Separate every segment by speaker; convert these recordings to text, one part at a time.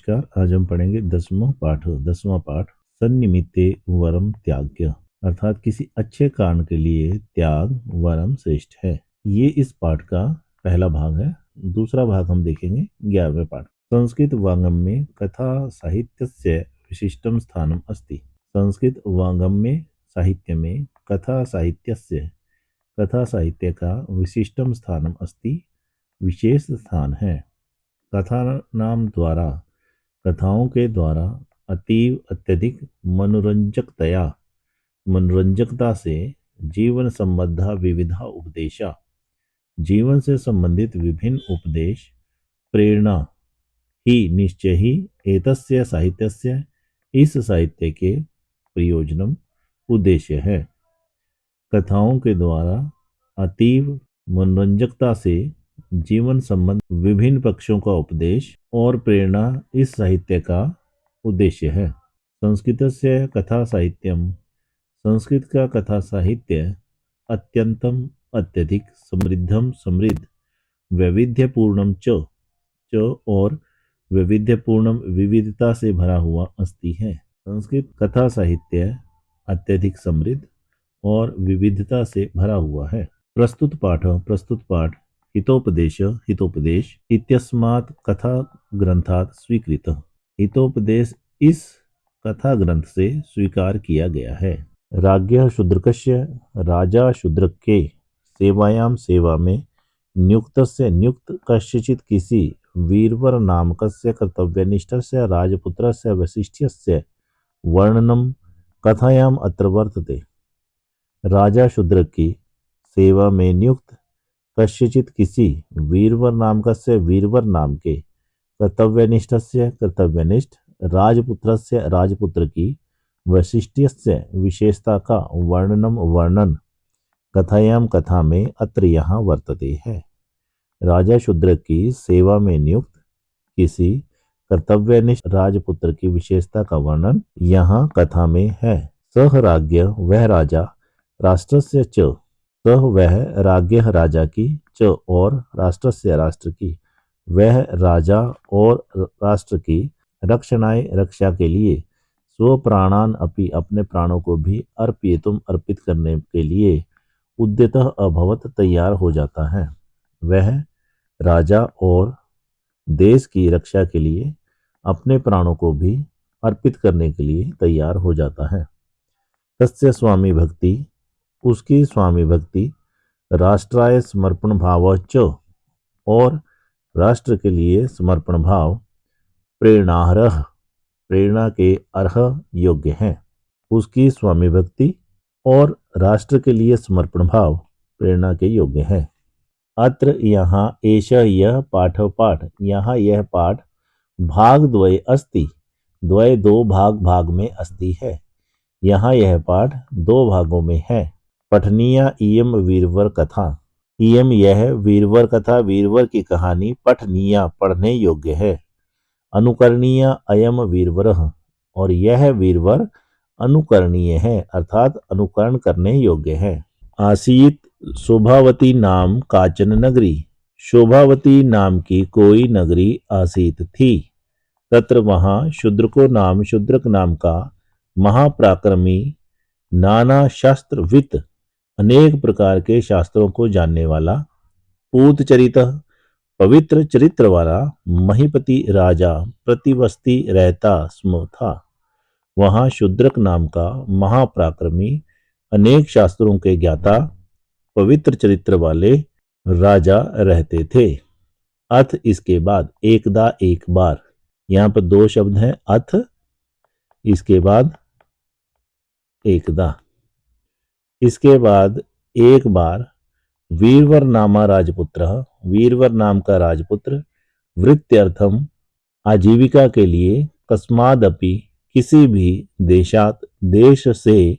Speaker 1: नमस्कार। आज हम पढ़ेंगे 10वां पाठ सन्निमित्ते वरम त्याग्य, अर्थात किसी अच्छे कारण के लिए त्याग वरम श्रेष्ठ है। ये इस पाठ का पहला भाग है। दूसरा भाग हम देखेंगे 11वें पाठ। संस्कृत वाङ्मये कथा साहित्यस्य विशिष्टं स्थानम् अस्ति। संस्कृत वाङ्मय साहित्य में कथा साहित्य का विशिष्टम स्थानम अस्ति, विशेष स्थान है। कथा नाम द्वारा, कथाओं के द्वारा अत्यधिक मनोरंजकता से जीवन संबद्धा विविधा उपदेशा, जीवन से संबंधित विभिन्न उपदेश, प्रेरणा ही निश्चय ही एतस्य साहित्यस्य, इस साहित्य के प्रयोजनम उद्देश्य है। कथाओं के द्वारा अतीव मनोरंजकता से जीवन संबंध विभिन्न पक्षों का उपदेश और प्रेरणा इस साहित्य का उद्देश्य है। संस्कृतस्य कथा साहित्यम, संस्कृत का कथा साहित्य अत्यंतम अत्यधिक समृद्ध वैविध्यपूर्णम च और वैविध्यपूर्णम विविधता से भरा हुआ अस्ति है। संस्कृत कथा साहित्य अत्यधिक समृद्ध और विविधता से भरा हुआ है। प्रस्तुत पाठ हितोपदेश इत्यस्मात् कथा ग्रंथात् स्वीकृत। हितोपदेश इस कथा ग्रंथ से स्वीकार किया गया है। राज्ञः शूद्रकस्य, राजा शूद्रक के सेवा में नियुक्त कस्यचित् किसी वीरवर नामकस्य कर्तव्यनिष्ठस्य राजपुत्रस्य वैशिष्ट्यस्य वर्णनम कथायाम अत्र वर्तते। राजा शूद्रक की सेवा में नियुक्त कस्यचित् किसी वीरवर नाम के कर्तव्यनिष्ठ राजपुत्र की वैशिष्ट्यस्य विशेषता का वर्णन कथा में अत्र यहाँ वर्तते है। राजा शूद्रक की सेवा में नियुक्त किसी कर्तव्यनिष्ठ राजपुत्र की विशेषता का वर्णन यहाँ कथा में है। सह राज्ञ, वह राजा, राष्ट्रस्य च, सह वह राज्ञ राजा की, च और राष्ट्रस्य राष्ट्र की, वह राजा और राष्ट्र की, रक्षणाय रक्षा के लिए, स्वप्राणान अपि अपने प्राणों को भी, अर्पित करने के लिए, उद्यतः अभवत तैयार हो जाता है। वह राजा और देश की रक्षा के लिए अपने प्राणों को भी अर्पित करने के लिए तैयार हो जाता है। तस्य स्वामी भक्ति, उसकी स्वामी भक्ति, राष्ट्राय समर्पण भाव च और राष्ट्र के लिए समर्पण भाव, प्रेरणार्ह, प्रेरणा के अर्ह योग्य है। उसकी स्वामी भक्ति और राष्ट्र के लिए समर्पण भाव प्रेरणा के योग्य है। अत्र यहाँ एष यह पाठ यहाँ यह पाठ भाग द्वय अस्ति, द्वय दो भाग में अस्ति है। यहाँ यह पाठ दो भागों में है। पठनीया इयम वीरवर कथा, इयम यह वीरवर कथा, वीरवर की कहानी, पठनीया पढ़ने योग्य है। अनुकरणीय अयम वीरवरः, और यह वीरवर अनुकरणीय है, अर्थात अनुकरण करने योग्य है। आसीत शोभावती नाम काचन नगरी, शोभावती नाम की कोई नगरी आसीत थी। तत्र वहाँ शूद्रक नाम का महापराक्रमी, नाना शास्त्रवित, अनेक प्रकार के शास्त्रों को जानने वाला, पूतचरित, पवित्र चरित्र वाला महीपति राजा प्रतिवस्ती रहता स्म था। वहाँ शूद्रक नाम का महापराक्रमी, अनेक शास्त्रों के ज्ञाता, पवित्र चरित्र वाले राजा रहते थे। अथ इसके बाद, एकदा एक बार, यहाँ पर दो शब्द हैं, अथ इसके बाद एकदा, इसके बाद एक बार, वीरवर नामा राजपुत्र, वीरवर नाम का राजपुत्र, वृत्त्यर्थम आजीविका के लिए, कस्मादपि किसी भी देशात देश से,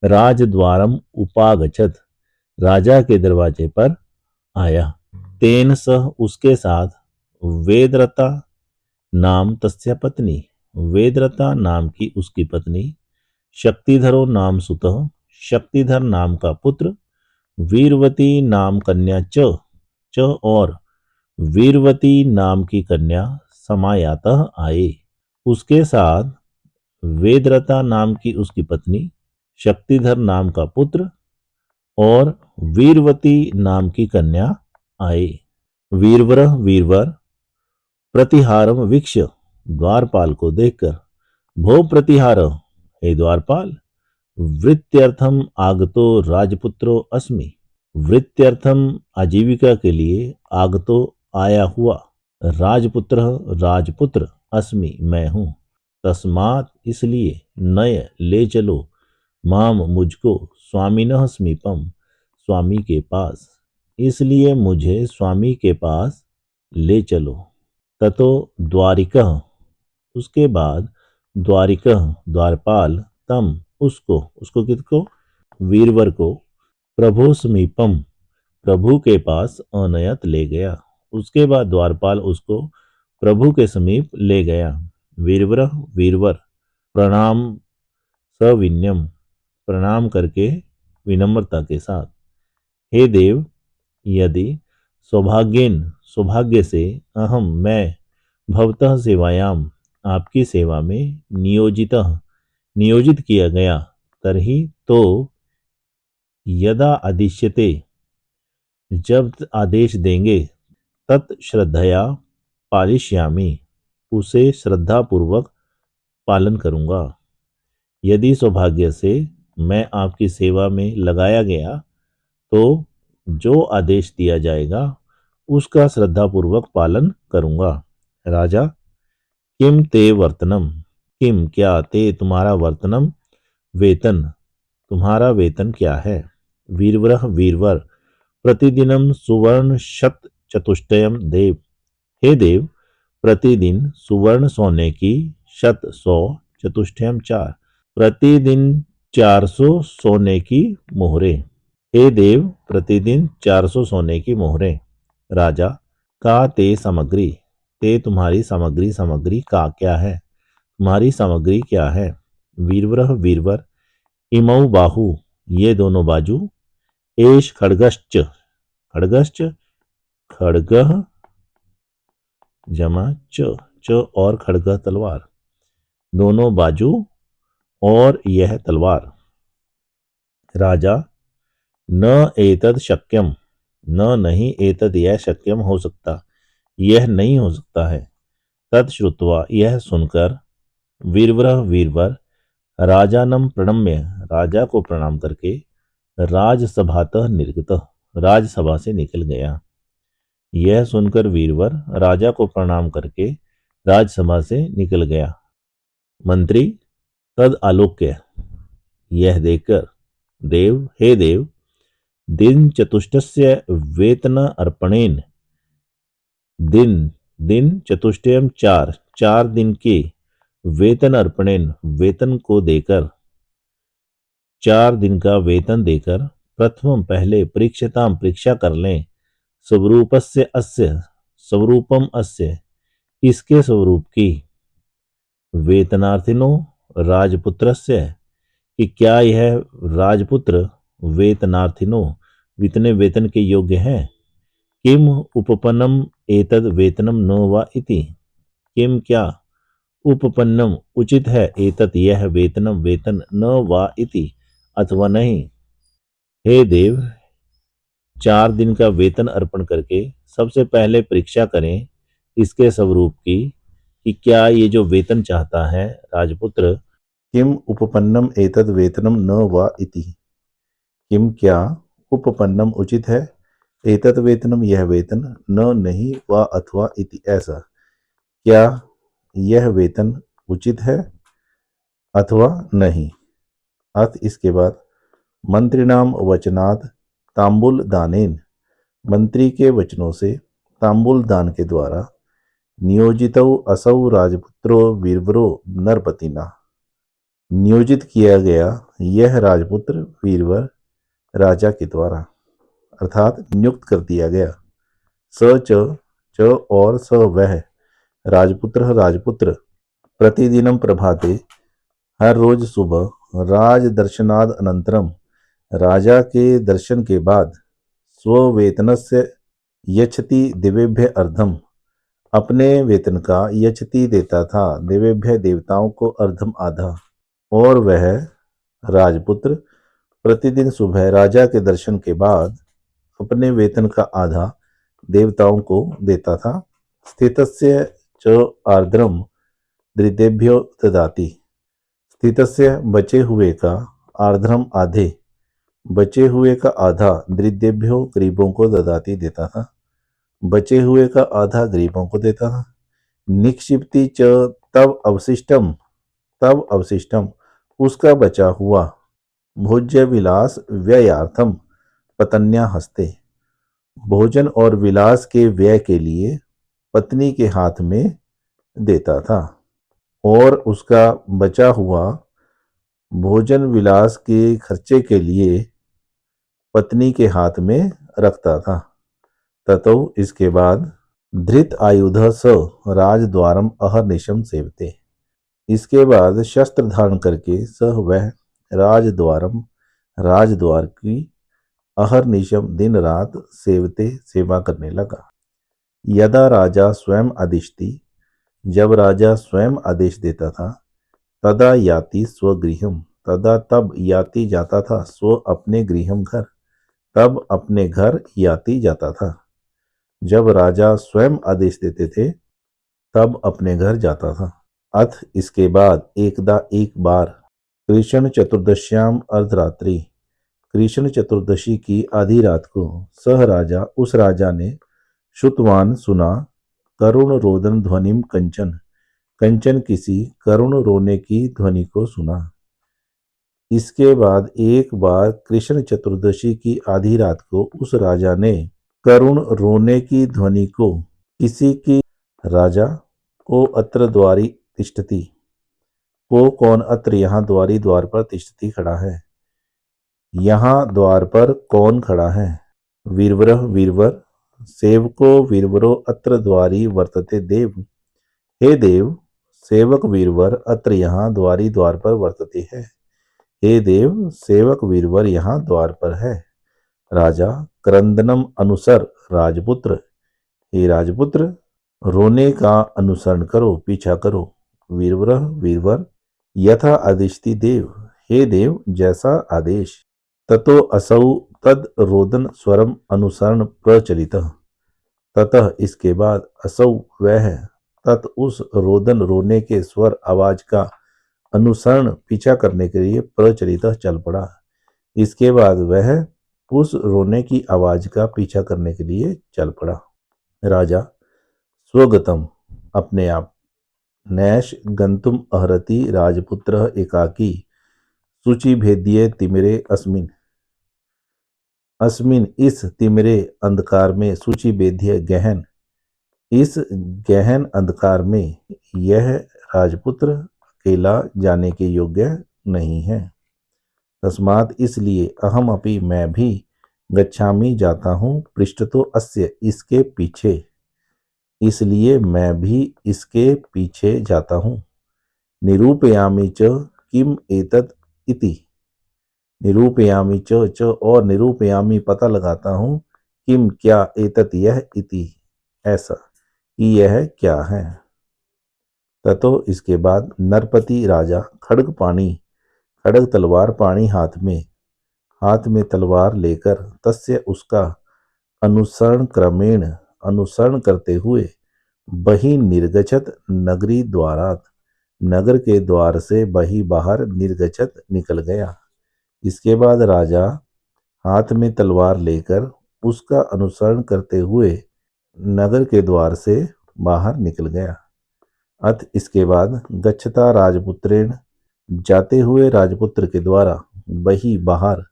Speaker 1: राजद्वारम उपागछत राजा के दरवाजे पर आया। तेन सह उसके साथ, वेदरता नाम तस्य पत्नी, वेदरता नाम की उसकी पत्नी, शक्तिधरो नाम सुतः, शक्तिधर नाम का पुत्र, वीरवती नाम कन्या च और वीरवती नाम की कन्या, समायातः आए। उसके साथ वेदरता नाम की उसकी पत्नी, शक्तिधर नाम का पुत्र और वीरवती नाम की कन्या आए। वीरवर वीरवर प्रतिहारम वीक्ष्य, द्वारपाल को देखकर, भो प्रतिहार, हे द्वारपाल, वृत्त्यर्थम आगतो राजपुत्रो अस्मि, वृत्त्यर्थम आजीविका के लिए आगतो आया हुआ राजपुत्र राजपुत्र अस्मि मैं हूँ। तस्मात् इसलिए नय ले चलो, माम मुझको, स्वामिनः समीपम, स्वामी के पास, इसलिए मुझे स्वामी के पास ले चलो। ततो द्वारिकः, उसके बाद द्वारिकः द्वारपाल, तम उसको, उसको किसको, वीरवर को, प्रभु समीपम, प्रभु के पास अनयत ले गया। उसके बाद द्वारपाल उसको प्रभु के समीप ले गया। वीरवर वीरवर प्रणाम सविनयम, प्रणाम करके विनम्रता के साथ, हे देव, यदि सौभाग्येन, सौभाग्य से, अहम मैं, भवतः सेवायाम, आपकी सेवा में, नियोजित किया गया, तरही तो, यदा आदिश्यते, जब आदेश देंगे, तत् श्रद्धया पालिष्यामि, उसे श्रद्धा पूर्वक पालन करूंगा। यदि सौभाग्य से मैं आपकी सेवा में लगाया गया तो जो आदेश दिया जाएगा उसका श्रद्धापूर्वक पालन करूंगा। राजा, किम ते वर्तनम, किम क्या, ते तुम्हारा, वर्तनम वेतन, तुम्हारा वेतन क्या है। वीरवर वीरवर प्रतिदिनम सुवर्ण शत चतुष्टयम देव, हे देव, प्रतिदिन सुवर्ण सोने की, शत 100, चतुष्टयम 4, प्रतिदिन 400 सोने की मोहरे। हे देव, प्रतिदिन 400 सोने की मोहरें। राजा, का ते सामग्री, ते तुम्हारी सामग्री, सामग्री का क्या है, तुम्हारी सामग्री क्या है। वीरवर वीरवर इमौ बाहु, ये दोनों बाजू, एष खड्गश्च, खड्गश्च खड्गः जमा च और खड्ग तलवार, दोनों बाजू और यह तलवार। राजा, न एतद शक्यम, न नहीं, एतद यह, शक्यम हो सकता, यह नहीं हो सकता है। तत् श्रुत्वा, यह सुनकर, वीरवर वीरवर राजानम प्रणम्य, राजा को प्रणाम करके, राजसभातः निर्गतः, राजसभा से निकल गया। यह सुनकर वीरवर राजा को प्रणाम करके राजसभा से निकल गया। मंत्री, तद आलोक्य, यह देखकर, देव, हे देव, दिन चतुष्टस्य वेतन अर्पणेन, दिन चतुष्टयम 4, 4 दिन के, वेतन अर्पणेन, वेतन को देकर, 4 दिन का वेतन देकर, प्रथम पहले, परीक्षताम परीक्षा कर लें, स्वरूपस्य अस्य, स्वरूपम अस्य, इसके स्वरूप की, वेतनार्थिनो राजपुत्रस्य, कि क्या यह राजपुत्र वेतनार्थिनो, इतने वेतन के योग्य हैं। किम उपपन्नम एतद वेतनम न वा इति, किम क्या, उपपन्नम उचित है, एतत् यह वेतनम वेतन, न वा इति अथवा नहीं। हे देव, 4 दिन का वेतन अर्पण करके सबसे पहले परीक्षा करें इसके स्वरूप की, कि क्या ये जो वेतन चाहता है राजपुत्र, किम उपपन्नम एतद वेतनम न वा इति, किम क्या, उपपन्नम उचित है, एतद वेतनम यह वेतन, न नहीं, वा अथवा इति ऐसा, क्या यह वेतन उचित है अथवा नहीं। अथ इसके बाद, मंत्रिणाम वचनात् तांबुल दानेन, मंत्री के वचनों से, तांबुल दान के द्वारा, नियोजितौ असौ राजपुत्रो वीरवरो नरपतिना, नियोजित किया गया यह राजपुत्र वीरवर राजा के द्वारा, अर्थात नियुक्त कर दिया गया। स च और स वह, राजपुत्र राजपुत्र, प्रतिदिनम प्रभाते, हर रोज सुबह, राज दर्शनाद अनंतरम, राजा के दर्शन के बाद, स्ववेतनस्य यच्छति दिवेभ्य अर्धम, अपने वेतन का यचति देता था। देवेभ्य देवताओं को अर्धम आधा। और वह राजपुत्र प्रतिदिन सुबह राजा के दर्शन के बाद अपने वेतन का आधा देवताओं को देता था। स्थितस्य च आर्द्रम दृतेभ्यो ददाति। स्थितस्य बचे हुए का आर्द्रम आधे, बचे हुए का आधा दृदेभ्यो गरीबों को ददाती देता था। बचे हुए का आधा गरीबों को देता था। निक्षिप्ति च तब अवशिष्टम उसका बचा हुआ भोज्य विलास व्ययार्थम पत्न्या हस्ते, भोजन और विलास के व्यय के लिए पत्नी के हाथ में देता था। और उसका बचा हुआ भोजन विलास के खर्चे के लिए पत्नी के हाथ में रखता था। ततो इसके बाद धृत आयुध स राजद्वारम अहर्निशम सेवते। इसके बाद शस्त्र धारण करके सह वह राजद्वार की अहर्निशम दिन रात सेवते सेवा करने लगा। यदा राजा स्वयं आदिशति, जब राजा स्वयं आदेश देता था, तदा याति स्वगृहम, तब याति जाता था, स्व अपने गृहम घर, तब अपने घर याति जाता था। जब राजा स्वयं आदेश देते थे तब अपने घर जाता था। अथ इसके बाद एकदा एक बार कृष्ण चतुर्दश्याम अर्धरात्रि, कृष्ण चतुर्दशी की आधी रात को सह राजा उस राजा ने श्रुतवान सुना करुण रोदन ध्वनिम कंचन किसी करुण रोने की ध्वनि को सुना। इसके बाद एक बार कृष्ण चतुर्दशी की आधी रात को उस राजा ने करुण रोने की ध्वनि को किसी की, राजा को अत्र द्वारी तिष्ठति, को कौन अत्र यहाँ द्वारी द्वार पर तिष्ठति खड़ा है, यहाँ द्वार पर कौन खड़ा है। वीरवर वीरवर, सेवको वीरवरो अत्र द्वारी वर्तते देव, हे देव सेवक वीरवर अत्र यहाँ द्वारी द्वार पर वर्तते है, हे देव सेवक वीरवर यहाँ द्वार पर है। राजा क्रंदनम अनुसर राजपुत्र, हे राजपुत्र रोने का अनुसरण करो, पीछा करो। वीरवर यथा आदिशति देव, हे देव जैसा आदेश। ततो असौ तद रोदन स्वरम अनुसरण प्रचलितः, ततः इसके बाद असौ वह तत् उस रोदन रोने के स्वर आवाज का अनुसरण पीछा करने के लिए प्रचलित चल पड़ा। इसके बाद वह उस रोने की आवाज का पीछा करने के लिए चल पड़ा। राजा स्वगतम अपने आप, नैश गंतुम अहरति राजपुत्र एकाकी सूचि भेद्ये तिमिरे अस्मिन इस तिमिरे अंधकार में, सूचि भेद्य गहन, इस गहन अंधकार में यह राजपुत्र अकेला जाने के योग्य नहीं है। तस्मात् इसलिए अहम अपि मैं भी गच्छामि जाता हूँ, पृष्ठतो अस्य इसके पीछे, इसलिए मैं भी इसके पीछे जाता हूँ। निरूपयामि च किम एतत् इति, निरूपयामि च और निरूपयामि पता लगाता हूँ, किम क्या, एतत् यह, इति ऐसा कि यह क्या है। ततो इसके बाद नरपति राजा खड़ग तलवार पाणी हाथ में तलवार लेकर तस्य उसका अनुसरण करते हुए बही निर्गछत नगरी द्वारात, नगर के द्वार से बही बाहर निर्गछत निकल गया। इसके बाद राजा हाथ में तलवार लेकर उसका अनुसरण करते हुए नगर के द्वार से बाहर निकल गया। अथ इसके बाद गच्छता राजपुत्रेण, जाते हुए राजपुत्र के द्वारा, बही बाहर,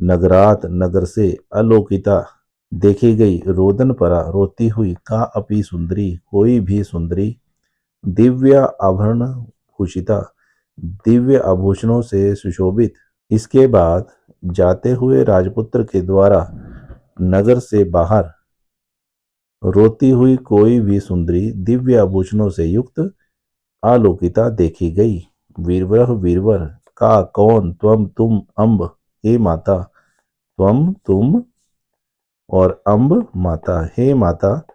Speaker 1: नगरात नगर से, अलोकिता देखी गई, रोदन परा रोती हुई, का अपि सुंदरी कोई भी सुंदरी, दिव्य आभरण भूषिता दिव्य आभूषणों से सुशोभित। इसके बाद जाते हुए राजपुत्र के द्वारा नगर से बाहर रोती हुई कोई भी सुंदरी दिव्य आभूषणों से युक्त आलोकिता देखी गई। वीरवर का कौन, त्वम तुम, अम्ब हे माता, त्वम तुम और अम्ब माता, हे माता।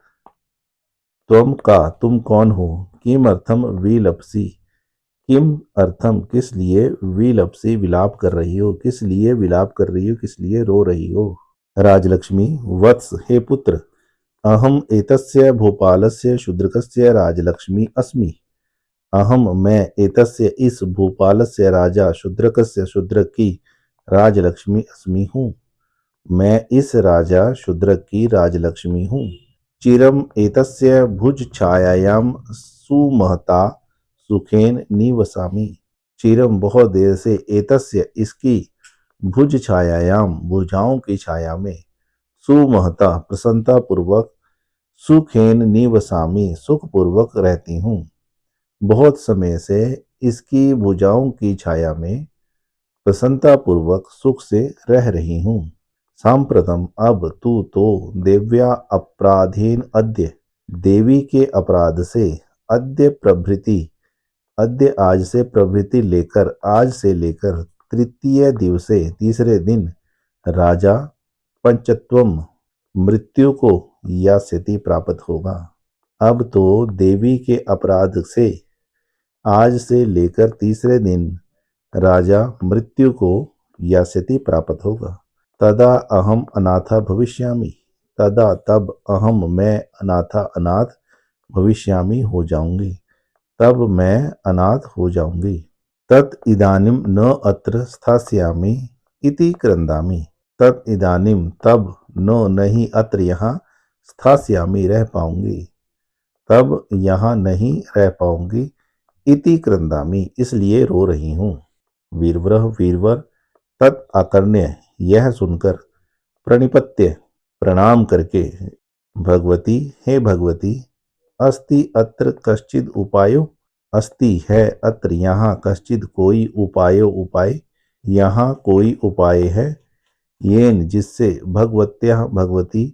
Speaker 1: त्वम का तुम कौन हो, किम अर्थम विलपसी, किम अर्थम किस लिए, विलपसी विलाप कर रही हो, किस लिए विलाप कर रही हो, किस लिए रो रही हो। राजलक्ष्मी वत्स हे पुत्र, अहम एतस्य भोपालस्य शूद्रकस्य राजलक्ष्मी अस्मि। अहम मैं एतस्य इस भोपालस्य राजा शूद्रकस्य शूद्रक की राजलक्ष्मी अस्मि हूँ। मैं इस राजा शूद्रक की राजलक्ष्मी हूँ। चिरम एतस्य भुज छायायां सुमहता सुखेन निवसामि। चिरम बहुत देर से, एतस्य इसकी, भुज छायायाम भुजाओं की छाया में, सुमहता प्रसन्नता पूर्वक, सुखेन निवसामि सुखपूर्वक रहती हूँ। बहुत समय से इसकी भुजाओं की छाया में प्रसन्नता पूर्वक सुख से रह रही हूँ। सांप्रतम अब तू तो देव्या अपराधेन अद्य, देवी के अपराध से, अद्य प्रभृति, अद्य आज से, प्रभृति लेकर, आज से लेकर, तृतीय दिवसे तीसरे दिन, राजा पंचत्वम मृत्यु को यास्यति प्राप्त होगा। अब तो देवी के अपराध से आज से लेकर तीसरे दिन राजा मृत्यु को यास्यति प्राप्त होगा। तदा अहम अनाथा भविष्यामि, तदा तब अहम मैं अनाथा अनाथ भविष्यामि हो जाऊंगी, तब मैं अनाथ हो जाऊंगी। तत् इदानीम न अत्र स्थास्यामि इति क्रंदामि, तत् इदानीम तब, न नहीं, अत्र यहाँ, स्थास्यामि रह पाऊंगी, तब यहाँ नहीं रह पाऊंगी, इति क्रंदामि इसलिए रो रही हूँ। वीरव्रह वीरवर, तत् आकर्ण्य यह सुनकर, प्रणिपत्य प्रणाम करके, भगवती हे भगवती, अस्ति अत्र कश्चिद उपायो, अस्ति है अत्र यहाँ, कश्चिद कोई, उपायो उपाय, यहाँ कोई उपाय है, येन जिससे, भगवत्याः भगवती,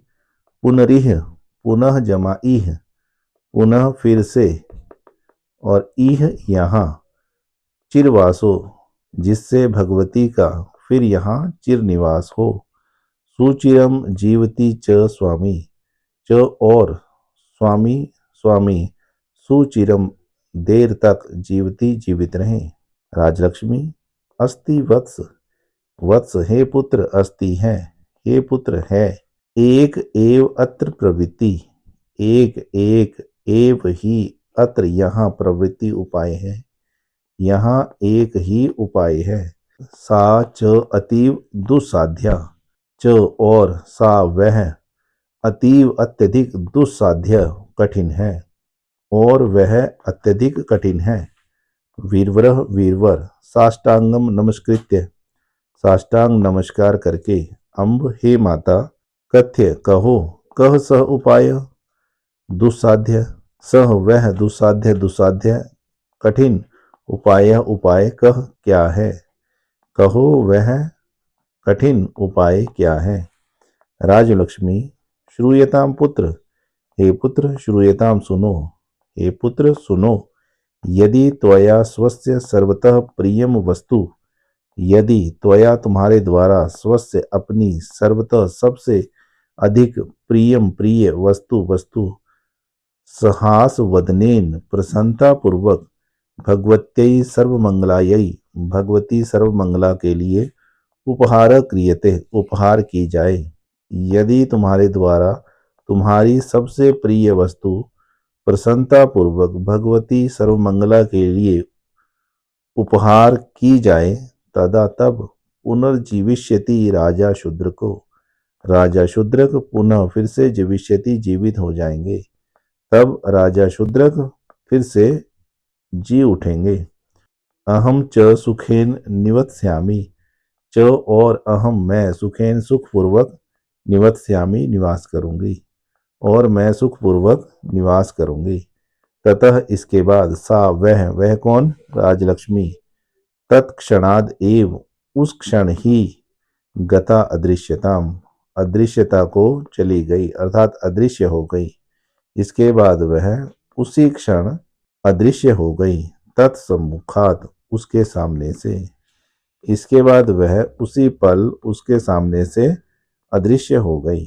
Speaker 1: पुनरिह पुनः जमा इह, पुनः फिर से, और इह यहाँ, चिरवासो जिससे भगवती का फिर यहाँ चिर निवास हो। सुचिरम जीवती च स्वामी, च और स्वामी स्वामी, सुचिरम देर तक, जीवती जीवित रहें। राजलक्ष्मी अस्ति वत्स, वत्स हे पुत्र, अस्ति है, हे पुत्र है, एक एव अत्र प्रवृत्ति, एक एक एव ही, अत्र यहाँ, प्रवृत्ति उपाय है, यहाँ एक ही उपाय है। सा च अतीव दुस्साध्या, च और, सा वह, अतीव अत्यधिक, दुस्साध्य कठिन है, और वह अत्यधिक कठिन है। वीरवरः वीरवर, साष्टांगम नमस्कृत्य साष्टांग नमस्कार करके, अम्ब हे माता, कथ्य कहो, कह सह उपाय, दुस्साध्य, सह वह, दुस्साध्य दुस्साध्य कठिन, उपाय उपाय कह क्या है, कहो वह कठिन उपाय क्या है। राजलक्ष्मी श्रूयताम पुत्र, हे पुत्र श्रूयताम सुनो, हे पुत्र सुनो। यदि त्वया स्वस्य सर्वतः प्रियम वस्तु, यदि त्वया तुम्हारे द्वारा, स्वस्य अपनी, सर्वतः सबसे अधिक, प्रियम प्रिय, वस्तु वस्तु, सहास वदनेन प्रसन्नता पूर्वक, भगवत्यै सर्वमंगलायै भगवती सर्वमंगला के लिए, उपहार क्रियते उपहार की जाए। यदि तुम्हारे द्वारा तुम्हारी सबसे प्रिय वस्तु प्रसन्नता पूर्वक भगवती सर्वमंगला के लिए उपहार की जाए, तदा तब, पुनर्जीविष्यति राजा शूद्र को, राजा शूद्रक पुनः फिर से जीविष्यति जीवित हो जाएंगे, तब राजा शूद्रक फिर से जी उठेंगे। अहम च सुखेन निवत्स्यामि, च और अहम मैं, सुखेन सुखपूर्वक, निवत्स्यामि निवास करूंगी, और मैं सुखपूर्वक निवास करूंगी। ततः इसके बाद, सा वह कौन, राजलक्ष्मी, तत्क्षणाद एव उस क्षण ही, गता अदृश्यताम अदृश्यता को चली गई, अर्थात अदृश्य हो गई। इसके बाद वह उसी क्षण अदृश्य हो गई, तत्सम्मुखात उसके सामने से। इसके बाद वह उसी पल उसके सामने से अदृश्य हो गई।